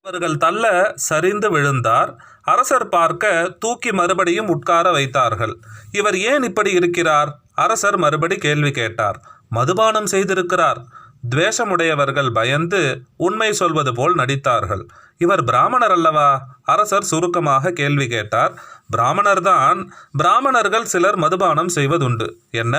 அவர்கள் தள்ள சரிந்து விழுந்தார். அரசர் பார்க்க தூக்கி மறுபடியும் உட்கார வைத்தார்கள். இவர் ஏன் இப்படி இருக்கிறார்? அரசர் மறுபடி கேள்வி கேட்டார். மதுபானம் செய்திருக்கிறார். துவேஷமுடையவர்கள் பயந்து உண்மை சொல்வது போல் நடித்தார்கள். இவர் பிராமணர் அல்லவா? அரசர் சுருக்கமாக கேள்வி கேட்டார். பிராமணர்தான். பிராமணர்கள் சிலர் மதுபானம் செய்வதுண்டு. என்ன?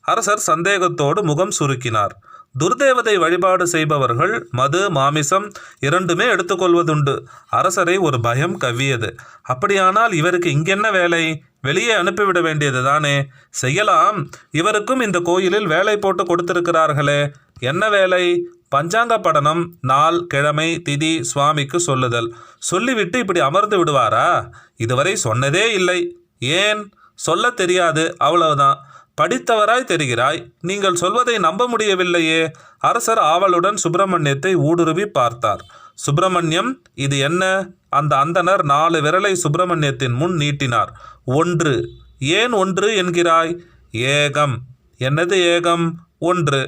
அரசர் சந்தேகத்தோடு முகம் சுருக்கினார். துர்தேவதை வழிபாடு செய்பவர்கள் மது மாமிசம் இரண்டுமே எடுத்துக்கொள்வதுண்டு. அரசரை ஒரு பயம் கவ்வியது. அப்படியானால் இவருக்கு இங்கென்ன வேலை? வெளியே அனுப்பிவிட வேண்டியது தானே? செய்யலாம். இவருக்கும் இந்த கோயிலில் வேலை போட்டு கொடுத்திருக்கிறார்களே. என்ன வேலை? பஞ்சாங்க படனம், நாள், கிழமை, திதி சுவாமிக்கு சொல்லுதல். சொல்லிவிட்டு இப்படி அமர்ந்து விடுவாரா? இதுவரை சொன்னதே இல்லை. ஏன்? சொல்ல தெரியாது, அவ்வளவுதான். படித்தவராய் தெரிகிறாய். நீங்கள் சொல்வதை நம்ப முடியவில்லையே. அரசர் ஆவலுடன் சுப்பிரமணியத்தை ஊடுருவி பார்த்தார். சுப்பிரமணியம், இது என்ன? அந்த அந்தணர் 4 விரலை சுப்பிரமணியத்தின் முன் நீட்டினார். 1. ஏன் 1 என்கிறாய்? ஏகம். என்னது ஏகம்? 1.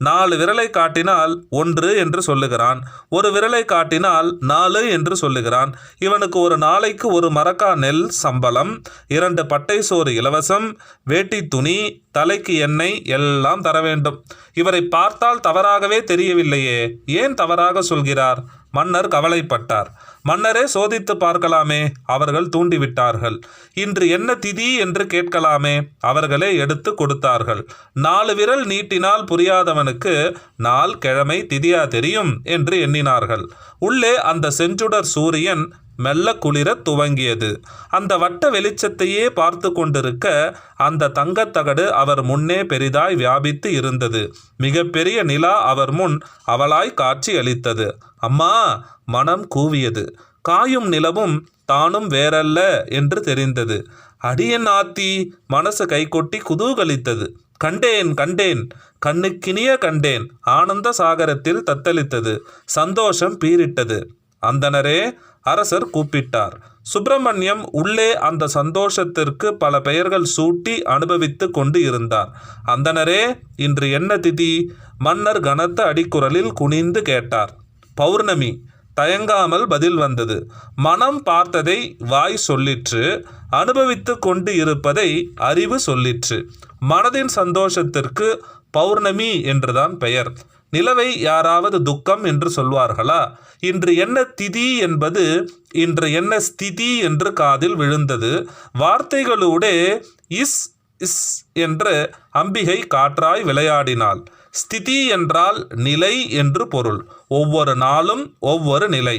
4 விரலை காட்டினால் 1 என்று சொல்லுகிறான். ஒரு விரலை காட்டினால் 4 என்று சொல்லுகிறான். இவனுக்கு ஒரு நாளைக்கு 1 மரக்கா நெல் சம்பளம், 2 பட்டை சோறு இலவசம், வேட்டி துணி, தலைக்கு எண்ணெய் எல்லாம் தர வேண்டும். இவரை பார்த்தால் தவறாகவே தெரியவில்லையே. ஏன் தவறாக சொல்கிறார்? மன்னர் கவலைப்பட்டார். மன்னரே சோதித்து பார்க்கலாமே. அவர்கள் தூண்டிவிட்டார்கள். இன்று என்ன திதி என்று கேட்கலாமே. அவர்களே எடுத்து கொடுத்தார்கள். 4 விரல் நீட்டினால் புரியாதவனுக்கு நாள், கிழமை, திதியா தெரியும் என்று எண்ணினார்கள். உள்ளே அந்த செஞ்சுடர் சூரியன் மெல்ல குளிர துவங்கியது. அந்த வட்ட வெளிச்சத்தையே பார்த்து கொண்டிருக்க அந்த தங்கத்தகடு அவர் முன்னே பெரிதாய் வியாபித்து இருந்தது. மிக பெரிய நிலா அவர் முன் அவளாய் காட்சி அளித்தது. அம்மா! மனம் கூவியது. காயும் நிலவும் தானும் வேறல்ல என்று தெரிந்தது. அடியன் ஆத்தி! மனசு கைகொட்டி குதூகலித்தது. கண்டேன் கண்டேன், கண்ணுக்கினிய கண்டேன். ஆனந்த சாகரத்தில் தத்தளித்தது. சந்தோஷம் பீரிட்டது. அந்தணரே! அரசர் கூப்பிட்டார். சுப்பிரமணியம் உள்ளே அந்த சந்தோஷத்திற்கு பல பெயர்கள் சூட்டி அனுபவித்து கொண்டு இருந்தார். அந்தணரே, இன்று என்ன திதி? மன்னர் கனத்த அடிக்குரலில் குனிந்து கேட்டார். பௌர்ணமி. தயங்காமல் பதில் வந்தது. மனம் பார்த்ததை வாய் சொல்லிற்று. அனுபவித்து கொண்டு இருப்பதை அறிவு சொல்லிற்று. மனதின் சந்தோஷத்திற்கு பௌர்ணமி என்றுதான் பெயர். நிலவை யாராவது துக்கம் என்று சொல்வார்களா? இன்று என்ன திதி என்பது இன்று என்ன ஸ்திதி என்று காதில் விழுந்தது. வார்த்தைகளூடே இஸ் இஸ் என்று அம்பிகை காற்றாய் விளையாடினாள். ஸ்திதி என்றால் நிலை என்று பொருள். ஒவ்வொரு நாளும் ஒவ்வொரு நிலை.